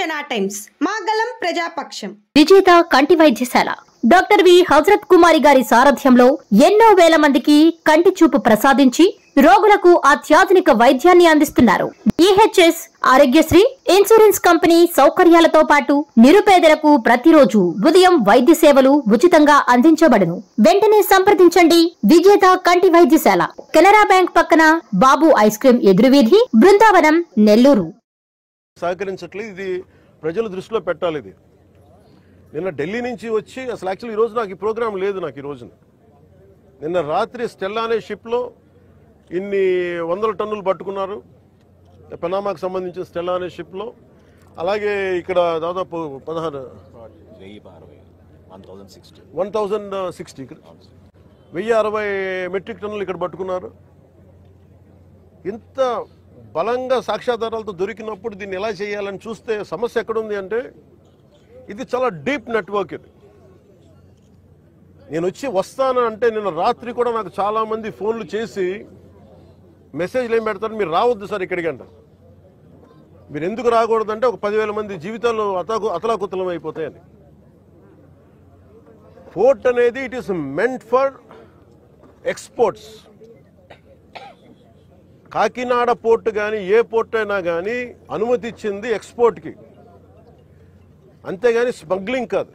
జనా టైమ్స్ మాగలం ప్రజాపక్షం విజేత కంటి వైద్యశాల డాక్టర్ వి హజరత్ కుమారి గారి సారథ్యంలో ఎన్నో వేల మందికి కంటి చూపు ప్రసాదించి రోగులకు అత్యాధునిక వైద్యాన్ని అందిస్తున్నారు. ఈహెచ్ఎస్ ఆరోగ్యశ్రీ ఇన్సూరెన్స్ కంపెనీ సౌకర్యాలతో పాటు నిరుపేదలకు ప్రతిరోజు ఉదయం వైద్య సేవలు ఉచితంగా అందించబడును. వెంటనే సంప్రదించండి. విజేత కంటి వైద్యశాల, కెనరా బ్యాంక్ పక్కన, బాబు ఐస్ క్రీమ్ ఎదురువీధి, బృందావనం, నెల్లూరు. సహకరించట్లేదు. ఇది ప్రజల దృష్టిలో పెట్టాలి. ఇది నిన్న ఢిల్లీ నుంచి వచ్చి అసలు యాక్చువల్లీ ఈరోజు నాకు ఈ ప్రోగ్రాం లేదు. నాకు ఈ రోజున నిన్న రాత్రి స్టెల్లా అనే షిప్లో ఇన్ని 100 టన్నులు పట్టుకున్నారు. పనామాకు సంబంధించిన స్టెల్లా అనే షిప్లో. అలాగే ఇక్కడ దాదాపు 1060 మెట్రిక్ టన్నులు ఇక్కడ పట్టుకున్నారు. ఇంత బలంగా సాక్ష్యాధారాలతో దొరికినప్పుడు దీన్ని ఎలా చేయాలని చూస్తే సమస్య ఎక్కడుంది అంటే ఇది చాలా డీప్ నెట్వర్క్. ఇది నేను వస్తాను అంటే నిన్న రాత్రి కూడా నాకు చాలా మంది ఫోన్లు చేసి మెసేజ్లు ఏం పెడతారు, మీరు రావద్దు సార్ ఇక్కడికి అంటారు. మీరు ఎందుకు రాకూడదంటే ఒక 10,000 మంది జీవితాలు అతలాకుతలం అయిపోతాయని. పోర్ట్ అనేది it is meant for exports. Kakinada port కానీ ఏ పోర్ట్ అయినా కానీ అనుమతి ఇచ్చింది ఎక్స్పోర్ట్కి, అంతేగాని స్మగ్లింగ్ కాదు.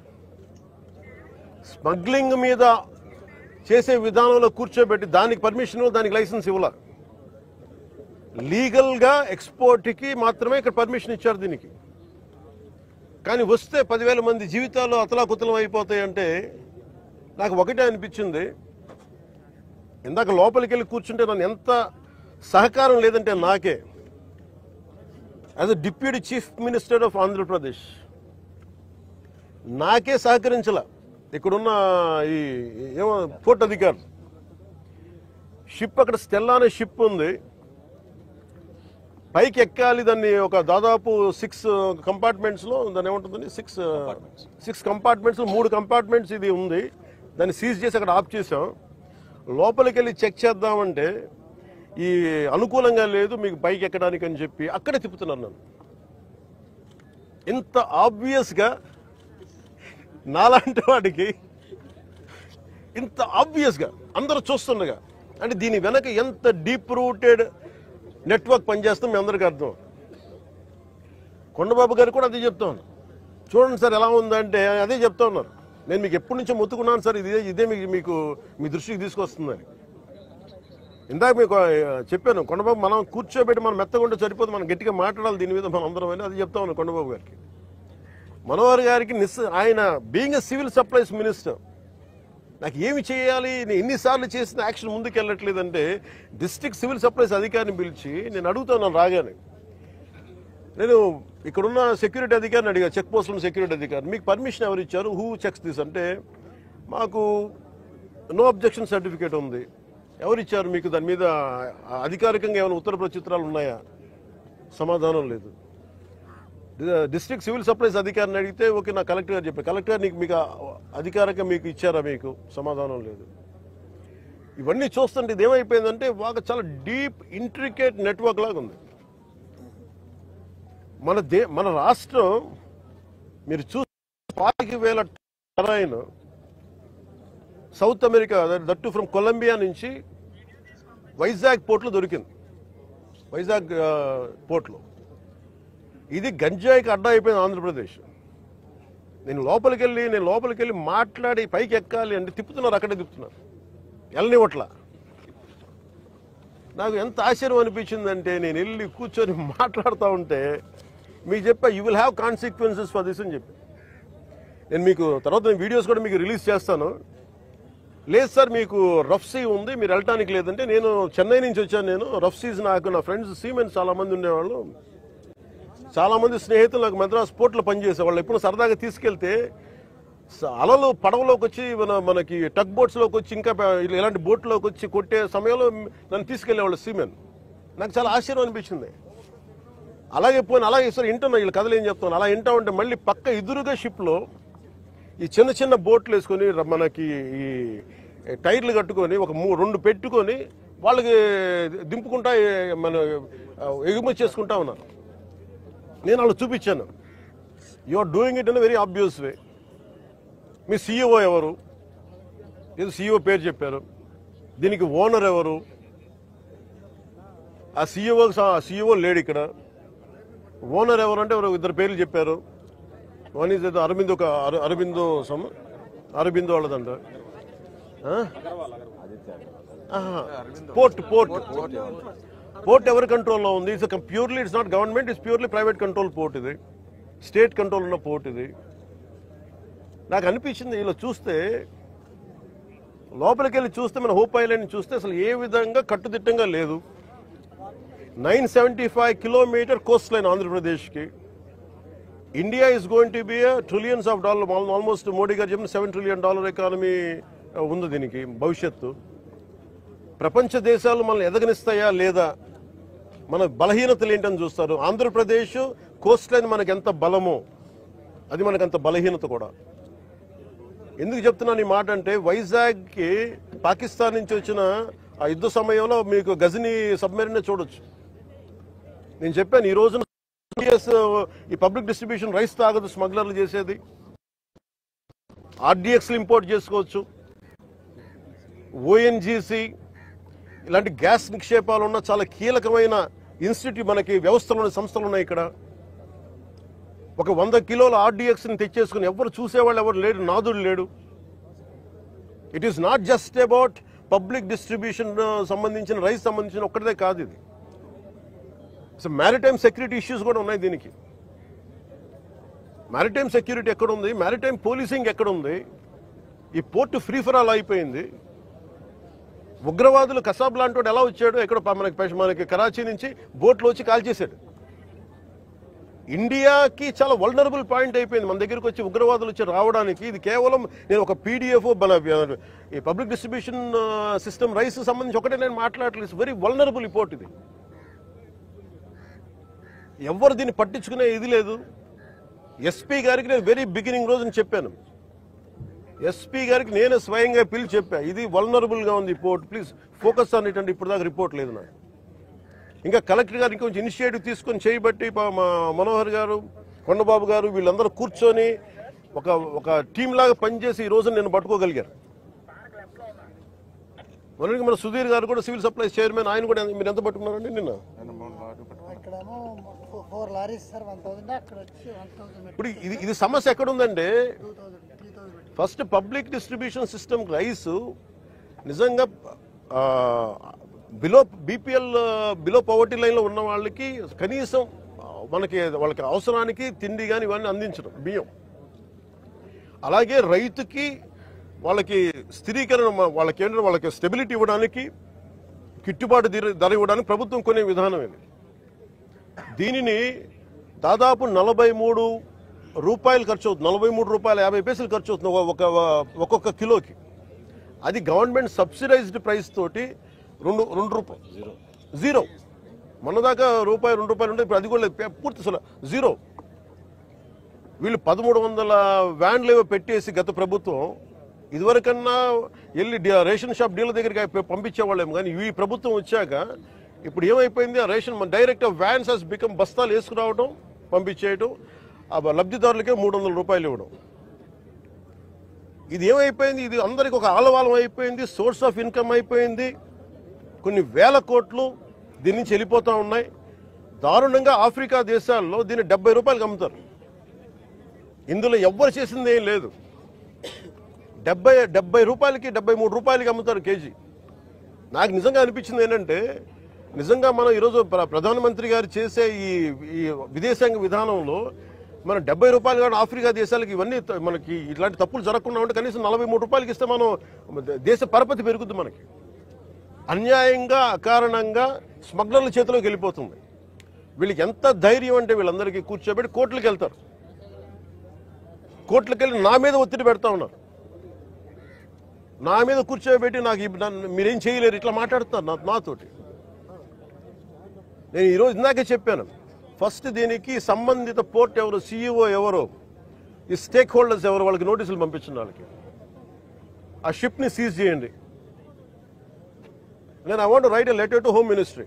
స్మగ్లింగ్ మీద చేసే విధానంలో కూర్చోబెట్టి దానికి పర్మిషన్, దానికి లైసెన్స్ ఇవ్వాల. లీగల్గా ఎక్స్పోర్ట్కి మాత్రమే ఇక్కడ పర్మిషన్ ఇచ్చారు దీనికి. కానీ వస్తే 10,000 మంది జీవితాలు అతలాకుతలం అయిపోతాయంటే నాకు ఒకటే అనిపించింది. ఇందాక లోపలికి వెళ్ళి కూర్చుంటే నన్ను ఎంత సహకారం లేదంటే నాకే as a deputy chief minister of Andhra Pradesh నాకే సహకరించాల. ఇక్కడున్న ఈ ఏమో పోర్ట్ అధికారులు షిప్ అక్కడ స్టెల్లా అనే షిప్ ఉంది, పైకి ఎక్కాలి. దాన్ని ఒక దాదాపు 6 కంపార్ట్మెంట్స్లో దాన్ని ఏముంటుందని 6 కంపార్ట్మెంట్స్లో 3 కంపార్ట్మెంట్స్ ఇది ఉంది. దాన్ని సీజ్ చేసి అక్కడ ఆఫ్ చేసాం. లోపలికి వెళ్ళి చెక్ చేద్దామంటే ఈ అనుకూలంగా లేదు మీకు పైకి ఎక్కడానికి అని చెప్పి అక్కడే తిప్పుతున్నారు నన్ను. ఇంత ఆబ్వియస్గా నాలాంటి వాడికి ఇంత ఆబ్వియస్గా అందరూ చూస్తుండగా అంటే దీని వెనక ఎంత డీప్ రూటెడ్ నెట్వర్క్ పనిచేస్తాం మీ అందరికీ అర్థం. కొండబాబు గారు కూడా అదే చెప్తా ఉన్నారు. చూడండి సార్ ఎలా ఉందంటే అదే చెప్తా ఉన్నారు. నేను మీకు ఎప్పటి నుంచో మొత్తుకున్నాను సార్, ఇదే మీకు మీ దృష్టికి తీసుకొస్తుందని. ఇందాక మీకు చెప్పాను, కొండబాబు మనం కూర్చోబెట్టి మనం మెత్తగుంటే సరిపోదు, మనం గట్టిగా మాట్లాడాలి దీని మీద మనం అందరం అని. అది చెప్తా ఉన్నాను కొండబాబు గారికి. మనోహర్ గారికి ఆయన being a civil supplies minister నాకు ఏమి చేయాలి, నేను ఎన్నిసార్లు చేసిన యాక్షన్ ముందుకు వెళ్ళట్లేదంటే డిస్ట్రిక్ట్ సివిల్ సప్లైస్ అధికారిని పిలిచి నేను అడుగుతాను రాగానే. నేను ఇక్కడున్న సెక్యూరిటీ అధికారిని అడిగా, చెక్ పోస్టుల సెక్యూరిటీ అధికారి, మీకు పర్మిషన్ ఎవరు ఇచ్చారు, హూ చెక్స్ దిస్ అంటే మాకు నో అబ్జెక్షన్ సర్టిఫికేట్ ఉంది. ఎవరు ఇచ్చారు మీకు, దాని మీద అధికారికంగా ఏమైనా ఉత్తర ప్రత్యుత్తరాలు ఉన్నాయా? సమాధానం లేదు. డిస్ట్రిక్ట్ సివిల్ సప్లైస్ అధికారిని అడిగితే ఓకే నా కలెక్టర్ గారు చెప్పారు. కలెక్టర్ గారు మీకు అధికారికంగా మీకు ఇచ్చారా, మీకు సమాధానం లేదు. ఇవన్నీ చూస్తుంటే ఇది ఏమైపోయిందంటే బాగా చాలా డీప్ ఇంట్రికేట్ నెట్వర్క్ లాగా ఉంది. మన రాష్ట్రం మీరు చూస్తే 40,000 టెరైన్ South America that from Colombia నుంచి వైజాగ్ పోర్ట్లో దొరికింది. వైజాగ్ పోర్ట్లో ఇది గంజాయికి అడ్డా అయిపోయింది ఆంధ్రప్రదేశ్. నేను లోపలికి వెళ్ళి మాట్లాడి పైకి ఎక్కాలి అంటే తిప్పుతున్నారు, అక్కడే తిప్పుతున్నారు, వెళ్ళనివ్వట్ల. నాకు ఎంత ఆశ్చర్యం అనిపించిందంటే నేను వెళ్ళి కూర్చొని మాట్లాడుతూ ఉంటే మీకు చెప్పా you will have consequences for this అని చెప్పి. నేను మీకు తర్వాత వీడియోస్ కూడా మీకు రిలీజ్ చేస్తాను. లేదు సార్ మీకు రఫ్ సీ ఉంది, మీరు వెళ్ళటానికి లేదంటే నేను చెన్నై నుంచి వచ్చాను. నేను రఫ్ సీస్ నాకు నా ఫ్రెండ్స్ సీమెన్స్ చాలామంది ఉండేవాళ్ళు, చాలామంది స్నేహితులు నాకు మద్రాస్ పోర్ట్లో పనిచేసేవాళ్ళు. ఎప్పుడు సరదాగా తీసుకెళ్తే అలలు పడవలోకి వచ్చి మనకి టగ్ బోట్స్లోకి వచ్చి ఇంకా ఇలాంటి బోట్లోకి వచ్చి కొట్టే సమయంలో నన్ను తీసుకెళ్లేవాళ్ళు సీమెన్. నాకు చాలా ఆశ్చర్యం అనిపించింది. అలాగే సార్ వింటున్నా వీళ్ళు కథలు ఏం చెప్తాను. అలా వింటా ఉంటే మళ్ళీ పక్క ఎదురుగా షిప్లో ఈ చిన్న బోట్లు వేసుకొని మనకి ఈ టైర్లు కట్టుకొని ఒక 2 పెట్టుకొని వాళ్ళకి దింపుకుంటా మన ఎగుమతి చేసుకుంటా ఉన్నారు. నేను వాళ్ళు చూపించాను. You are doing it in very obvious way. మీ సీఈఓ ఎవరు? ఏదో సీఈఓ పేరు చెప్పారు. దీనికి ఓనర్ ఎవరు? ఆ సీఈఓ లేడు ఇక్కడ. ఓనర్ ఎవరు అంటే ఎవరు ఇద్దరు పేర్లు చెప్పారు. వన్ ఈజ్ ఏదో అరబిందో వాళ్ళదంట. పోర్ట్ ఎవరి కంట్రోల్లో ఉంది? Purely it's not government, it's purely private control port. ఇది స్టేట్ కంట్రోల్ ఉన్న పోర్ట్. ఇది నాకు అనిపించింది ఇలా చూస్తే, లోపలికి వెళ్ళి చూస్తే, మన హోప్ ఐలాండ్ చూస్తే అసలు ఏ విధంగా కట్టుదిట్టంగా లేదు. 975 కిలోమీటర్ కోస్ట్ లైన్ ఆంధ్రప్రదేశ్కి. India is going to be trillions of dollar, almost Modi గారు చెప్పిన $7 trillion ఎకానమీ ఉంది దీనికి భవిష్యత్తు. ప్రపంచ దేశాలు మనల్ని ఎదగనిస్తాయా లేదా, మన బలహీనతలు ఏంటని చూస్తారు. ఆంధ్రప్రదేశ్ కోస్ట్ లైన్ మనకి ఎంత బలమో అది మనకంత బలహీనత కూడా. ఎందుకు చెప్తున్నాను ఈ మాట అంటే, వైజాగ్కి పాకిస్తాన్ నుంచి వచ్చిన ఆ యుద్ధ సమయంలో మీకు గజనీ సబ్మెరీన్ చూడొచ్చు. నేను చెప్పాను ఈ రోజున ఈ పబ్లిక్ డిస్ట్రిబ్యూషన్ రైస్ తాగదు స్మగ్లర్లు చేసేది. ఆర్డీఎక్స్లు ఇంపోర్ట్ చేసుకోవచ్చు. ఓఎన్జీసీ ఇలాంటి గ్యాస్ నిక్షేపాలు ఉన్న చాలా కీలకమైన ఇన్స్టిట్యూట్ మనకి వ్యవస్థలోని సంస్థలు ఉన్నాయి ఇక్కడ. ఒక 100 కిలోల ఆర్డీఎక్స్ని తెచ్చేసుకుని ఎవరు చూసేవాళ్ళు ఎవరు లేడు, నాదుడు లేడు. It is not just about public distribution సంబంధించిన రైస్ సంబంధించిన ఒక్కటిదే కాదు ఇది. సో మ్యారిటైమ్ సెక్యూరిటీ ఇష్యూస్ కూడా ఉన్నాయి దీనికి. మ్యారిటైమ్ సెక్యూరిటీ ఎక్కడుంది? మ్యారిటైమ్ పోలీసింగ్ ఎక్కడుంది? ఈ పోర్టు ఫ్రీ ఫర్ ఆల్ అయిపోయింది. ఉగ్రవాదులు కసాబ్ లాంటి వాడు ఎలా వచ్చాడు? ఎక్కడ మనకి కరాచీ నుంచి బోట్లో వచ్చి కాల్చేశాడు. ఇండియాకి చాలా వల్నరబుల్ పాయింట్ అయిపోయింది మన దగ్గరికి వచ్చి ఉగ్రవాదులు వచ్చి రావడానికి. ఇది కేవలం నేను ఒక పీడిఎఫ్ ఈ పబ్లిక్ డిస్ట్రిబ్యూషన్ సిస్టమ్ రైస్ సంబంధించి ఒకటే నేను మాట్లాడలేదు. వెరీ వల్నరబుల్ ఈ పోర్ట్ ఇది. ఎవరు దీన్ని పట్టించుకునే ఇది లేదు. ఎస్పీ గారికి నేను వెరీ బిగినింగ్ రోజున చెప్పాను. ఎస్పీ గారికి నేనే స్వయంగా పిలిచి చెప్పా, ఇది వల్నరబుల్గా ఉంది ఈ port, please focus on it అంటే ఇప్పుడు దాకా రిపోర్ట్ లేదు నాకు. ఇంకా కలెక్టర్ గారు ఇంకొంచెం ఇనిషియేటివ్ తీసుకొని చేయబట్టి మా మనోహర్ గారు, కొండబాబు గారు వీళ్ళందరూ కూర్చొని ఒక టీం లాగా పనిచేసి ఈ రోజున నేను పట్టుకోగలిగారు. మొన్నటికి మన సుధీర్ గారు కూడా సివిల్ సప్లైస్ చైర్మన్, ఆయన కూడా మీరు ఎంత పట్టుకున్నారండి నిన్న? ఇప్పుడు ఇది సమస్య ఎక్కడుందంటే, first public distribution system rice నిజంగా బిలో పవర్టీ లైన్లో ఉన్న వాళ్ళకి కనీసం వాళ్ళకి అవసరానికి తిండి కానీ ఇవన్నీ అందించడం, బియ్యం. అలాగే రైతుకి వాళ్ళకి స్థిరీకరణ, వాళ్ళకి స్టెబిలిటీ ఇవ్వడానికి, గిట్టుబాటు ధర ఇవ్వడానికి ప్రభుత్వం కొనే విధానం ఇది. దీనిని దాదాపు 43 రూపాయలు ఖర్చు అవుతుంది, 43 రూపాయల 50 పైసలు ఖర్చు అవుతుంది ఒక్కొక్క కిలోకి. అది గవర్నమెంట్ సబ్సిడైజ్డ్ ప్రైస్ తోటి 2 రూపాయలు జీరో. మొన్నదాకా రూపాయి 2 రూపాయలు ఉంటే ఇప్పుడు అది కూడా లేదు, పూర్తి అసలు జీరో. వీళ్ళు 1300 వ్యాన్లు ఏవో పెట్టేసి గత ప్రభుత్వం, ఇదివరకన్నా వెళ్ళి రేషన్ షాప్ డీలర్ దగ్గరికి పంపించేవాళ్ళేమో, కానీ ఈ ప్రభుత్వం వచ్చాక ఇప్పుడు ఏమైపోయింది, ఆ ration direct vans has become బస్తాలు వేసుకురావడం, పంపించేయడం, ఆ లబ్ధిదారులకే 300 రూపాయలు ఇవ్వడం. ఇది ఏమైపోయింది, ఇది అందరికి ఒక ఆలవాలం అయిపోయింది, సోర్స్ ఆఫ్ ఇన్కమ్ అయిపోయింది. కొన్ని వేల కోట్లు దీని నుంచి వెళ్ళిపోతూ ఉన్నాయి. దారుణంగా ఆఫ్రికా దేశాల్లో దీన్ని 70 రూపాయలకి అమ్ముతారు. ఇందులో ఎవ్వరు చేసింది ఏం లేదు. 70 రూపాయలకి 73 రూపాయలకి అమ్ముతారు కేజీ. నాకు నిజంగా అనిపించింది ఏంటంటే, నిజంగా మనం ఈరోజు ప్రధానమంత్రి గారు చేసే ఈ విదేశాంగ విధానంలో మనం 70 రూపాయలు కానీ ఆఫ్రికా దేశాలకి ఇవన్నీ మనకి ఇట్లాంటి తప్పులు జరగకుండా ఉంటే కనీసం 43 రూపాయలకి ఇస్తే మనం దేశ పరపతి పెరుగుద్ది. మనకి అన్యాయంగా అకారణంగా స్మగ్లర్ల చేతిలోకి వెళ్ళిపోతుంది. వీళ్ళకి ఎంత ధైర్యం అంటే వీళ్ళందరికీ కూర్చోబెట్టి కోర్టులకు వెళ్తారు. కోర్టులకు వెళ్ళి నా మీద ఒత్తిడి పెడతా ఉన్నారు. నా మీద కూర్చోబెట్టి మీరేం చేయలేరు ఇట్లా మాట్లాడుతున్నారు నాతోటి. నేను ఈరోజు ఇందాకే చెప్పాను, ఫస్ట్ దీనికి సంబంధిత పోర్ట్ ఎవరు, సీఈఓ ఎవరు, ఈ స్టేక్ హోల్డర్స్ ఎవరు, వాళ్ళకి నోటీసులు పంపించిన వాళ్ళకి ఆ షిప్ని సీజ్ చేయండి. నేను I want right a letter to home ministry.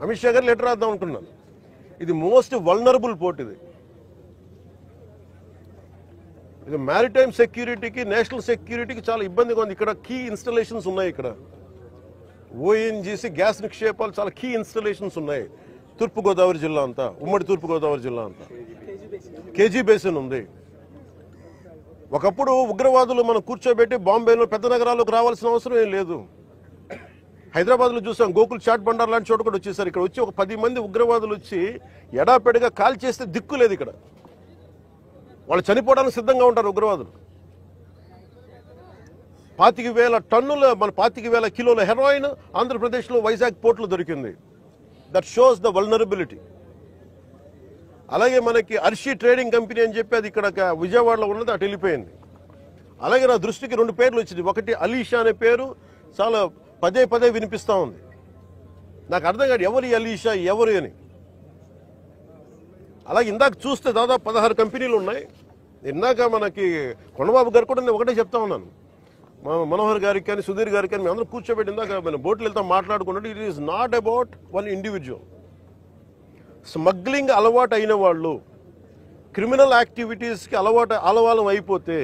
Amit Shah గారు లెటర్ రాద్దాం అనుకున్నాను. ఇది మోస్ట్ వల్నరబుల్ పోర్ట్. ఇది ఇది మ్యారిటైమ్ సెక్యూరిటీకి, నేషనల్ సెక్యూరిటీకి చాలా ఇబ్బందిగా ఉంది. ఇక్కడ కీ ఇన్స్టలేషన్స్ ఉన్నాయి. ఇక్కడ ఓఎన్జీసీ గ్యాస్ నిక్షేపాలు చాలా కీ ఇన్స్టలేషన్స్ ఉన్నాయి. తూర్పుగోదావరి జిల్లా అంతా, ఉమ్మడి తూర్పుగోదావరి జిల్లా అంతా కేజీ బేసిన్ ఉంది. ఒకప్పుడు ఉగ్రవాదులు మనం కూర్చోబెట్టి బాంబేలో పెద్ద నగరాల్లోకి రావాల్సిన అవసరం ఏం లేదు. హైదరాబాద్లో చూసాం, గోకుల్ చాట్ బండార్ లాంటి చోట కూడా వచ్చేసారు. ఇక్కడ వచ్చి ఒక 10 మంది ఉగ్రవాదులు వచ్చి ఎడాపెడిగా కాల్ చేస్తే దిక్కు లేదు. ఇక్కడ వాళ్ళు చనిపోవడానికి సిద్ధంగా ఉంటారు ఉగ్రవాదులు. 25,000 టన్నుల 25,000 కిలోల హెరాయిన్ ఆంధ్రప్రదేశ్లో వైజాగ్ పోర్టులో దొరికింది. That shows the vulnerability. అలాగే మనకి అర్షి ట్రేడింగ్ కంపెనీ అని చెప్పి అది ఇక్కడ విజయవాడలో ఉన్నది, అటు వెళ్ళిపోయింది. అలాగే నా దృష్టికి 2 పేర్లు వచ్చింది. ఒకటి అలీషా అనే పేరు చాలా పదే వినిపిస్తూ ఉంది. నాకు అర్థం కాదు ఎవరు అలీషా, ఎవరు అని. అలాగే ఇందాక చూస్తే దాదాపు 16 కంపెనీలు ఉన్నాయి. ఇందాక మనకి కొండబాబు గారు కూడా నేను ఒకటే చెప్తా ఉన్నాను, మనోహర్ గారికి కానీ సుధీర్ గారికి కానీ మేము అందరూ కూర్చోబెట్టి ఇందాక మనం బోట్లు వెళ్తాం మాట్లాడుకున్నట్టు, it is not about one individual. Smuggling అలవాటు అయిన వాళ్ళు, క్రిమినల్ యాక్టివిటీస్కి అలవాలం అయిపోతే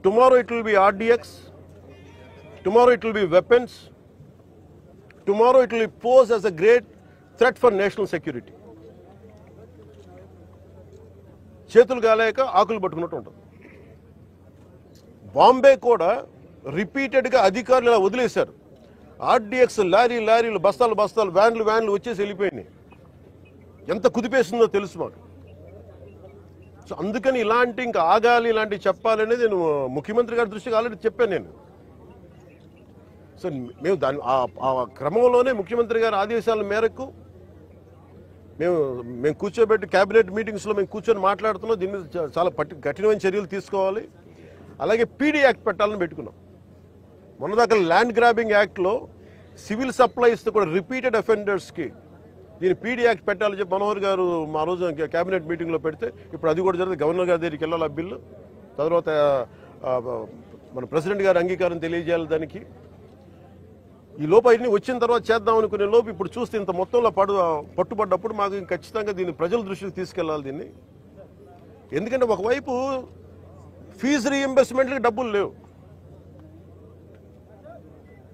tomorrow it will be RDX, tomorrow it will be weapons, tomorrow it will pose as a great threat for national security. చేతులు కాలేక ఆకులు పట్టుకున్నట్టు ఉంటుంది. బాంబే కూడా రిపీటెడ్గా అధికారులు ఇలా వదిలేశారు. ఆర్డిఎక్స్ లారీలు బస్తాలు వ్యాన్లు వచ్చేసి వెళ్ళిపోయినాయి. ఎంత కుదిపేస్తుందో తెలుసు మాకు. సో అందుకని ఇలాంటి ఇంకా ఆగాలి, ఇలాంటివి చెప్పాలనేది నేను ముఖ్యమంత్రి గారి దృష్టికి ఆల్రెడీ చెప్పాను నేను. సో మేము ఆ క్రమంలోనే ముఖ్యమంత్రి గారి ఆదేశాల మేరకు మేము కూర్చోబెట్టి క్యాబినెట్ మీటింగ్స్లో మేము కూర్చొని మాట్లాడుతున్నాం. దీని మీద చాలా కఠినమైన చర్యలు తీసుకోవాలి. అలాగే పీడీ యాక్ట్ పెట్టాలని పెట్టుకున్నాం. మొన్నదాకా ల్యాండ్ గ్రాబింగ్ యాక్ట్లో సివిల్ సప్లైస్తో కూడా రిపీటెడ్ అఫెండర్స్కి దీని పీడీ యాక్ట్ పెట్టాలని చెప్పి మనోహర్ గారు మా రోజు క్యాబినెట్ మీటింగ్లో పెడితే ఇప్పుడు అది కూడా జరిగింది. గవర్నర్ గారి దగ్గరికి వెళ్ళాలి ఆ బిల్లు. తర్వాత మన ప్రెసిడెంట్ గారి అంగీకారం తెలియజేయాలి దానికి. ఈ లోపు అన్ని వచ్చిన తర్వాత చేద్దాం అనుకునే లోపు ఇప్పుడు చూస్తే ఇంత మొత్తంలో పట్టుబడ్డప్పుడు మాకు ఖచ్చితంగా దీన్ని ప్రజల దృష్టికి తీసుకెళ్లాలి దీన్ని. ఎందుకంటే ఒకవైపు ఫీజు రీఎంబర్స్మెంట్లకి డబ్బులు లేవు,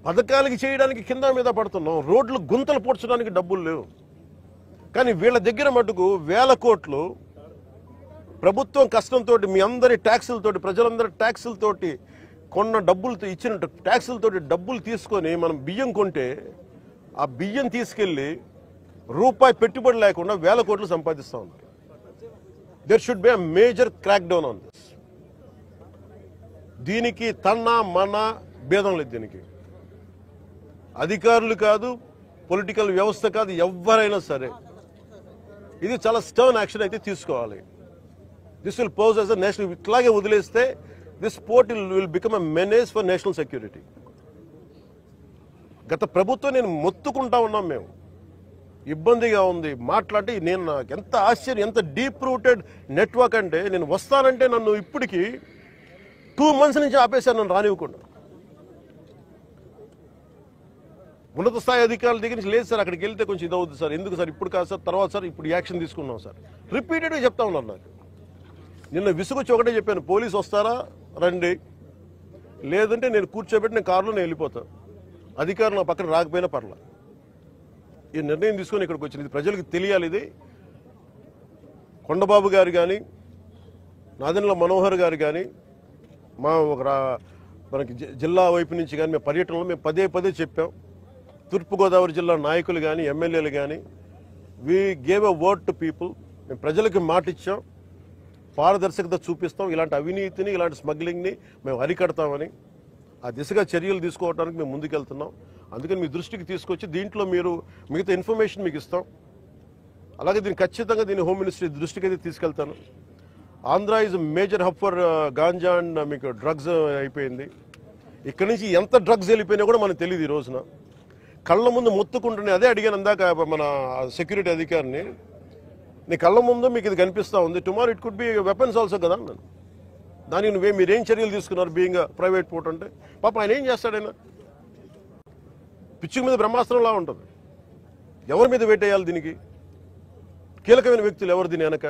పథకాలకి చేయడానికి కింద మీద పడుతున్నాం, రోడ్లు గుంతలు పూడ్చడానికి డబ్బులు లేవు. కానీ వీళ్ళ దగ్గర మటుకు 1000 కోట్లు ప్రభుత్వం కష్టంతో మీ అందరి ట్యాక్సులతోటి, ప్రజలందరి ట్యాక్సులతోటి కొన్న డబ్బులతో ఇచ్చిన ట్యాక్సులతోటి డబ్బులు తీసుకొని మనం బియ్యం కొంటే ఆ బియ్యం తీసుకెళ్లి రూపాయి పెట్టుబడి లేకుండా 1000 కోట్లు సంపాదిస్తూ ఉన్నారు. There should be a major crackdown on this. దీనికి మన భేదం లేదు. దీనికి అధికారులు కాదు, పొలిటికల్ వ్యవస్థ కాదు, ఎవరైనా సరే ఇది చాలా స్టర్న్ యాక్షన్ అయితే తీసుకోవాలి. This will pose as a national. ఇట్లాగే వదిలేస్తే this port will become a menace for national security. గత ప్రభుత్వం నేను మొత్తుకుంటా ఉన్నాం, మేము ఇబ్బందిగా ఉంది మాట్లాడితే. నేను నాకు ఎంత ఆశ్చర్యం, ఎంత డీప్ రూటెడ్ నెట్వర్క్ అంటే నేను వస్తానంటే నన్ను ఇప్పటికీ 2 months నుంచి ఆపేశాను, నన్ను రానివ్వకుండా. ఉన్నత స్థాయి అధికారుల దగ్గర నుంచి లేదు సార్, అక్కడికి వెళ్తే కొంచెం ఇది అవుతుంది సార్, ఎందుకు సార్, ఇప్పుడు కాదు సార్, తర్వాత సార్, ఇప్పుడు యాక్షన్ తీసుకున్నాం సార్, రిపీటెడ్గా చెప్తా ఉన్నారు. నాకు నిన్న విసుగొచ్చి ఒకటే చెప్పాను, పోలీసు వస్తారా రండి, లేదంటే నేను కూర్చోబెట్టి నేను కారులో నేను వెళ్ళిపోతాను, అధికారులు నా పక్కన రాకపోయినా పర్లా. ఈ నిర్ణయం తీసుకొని ఇక్కడికి వచ్చింది. ఇది ప్రజలకు తెలియాలి. ఇది కొండబాబు గారు కానీ, నాదెండ్ల మనోహర్ గారు కానీ, మనకి జిల్లా వైపు నుంచి కానీ మేము పర్యటనలో మేము పదే చెప్పాం. తూర్పుగోదావరి జిల్లా నాయకులు కానీ, ఎమ్మెల్యేలు కానీ, we gave a word to people. మేము ప్రజలకు మాట ఇచ్చాం, పారదర్శకత చూపిస్తాం, ఇలాంటి అవినీతిని, ఇలాంటి స్మగ్లింగ్ని మేము అరికడతామని. ఆ దిశగా చర్యలు తీసుకోవడానికి మేము ముందుకెళ్తున్నాం. అందుకని మీ దృష్టికి తీసుకొచ్చి దీంట్లో మీరు మిగతా ఇన్ఫర్మేషన్ మీకు ఇస్తాం. అలాగే దీన్ని ఖచ్చితంగా హోమ్ మినిస్ట్రీ దృష్టికి అయితే తీసుకెళ్తాను. Andhra is major hub for ganja and మీకు డ్రగ్స్ అయిపోయింది. ఇక్కడి నుంచి ఎంత డ్రగ్స్ వెళ్ళిపోయినా కూడా మనకు తెలియదు. ఈ రోజున కళ్ళ ముందు మొత్తుకుంటున్నాయి. అదే అడిగాను అందాక మన సెక్యూరిటీ అధికారిని, నీ కళ్ళ ముందు మీకు ఇది కనిపిస్తూ ఉంది, tomorrow it could be weapons also కదా అన్నాను. దానికి మీరేం చర్యలు తీసుకున్నారు బీయింగ్ ప్రైవేట్ పోర్ట్ అంటే? పాప ఆయన ఏం చేస్తాడైనా, పిచ్చి మీద బ్రహ్మాస్త్రంలా ఉంటుంది. ఎవరి మీద వేటేయాలి? దీనికి కీలకమైన వ్యక్తులు ఎవరు దీని వెనక?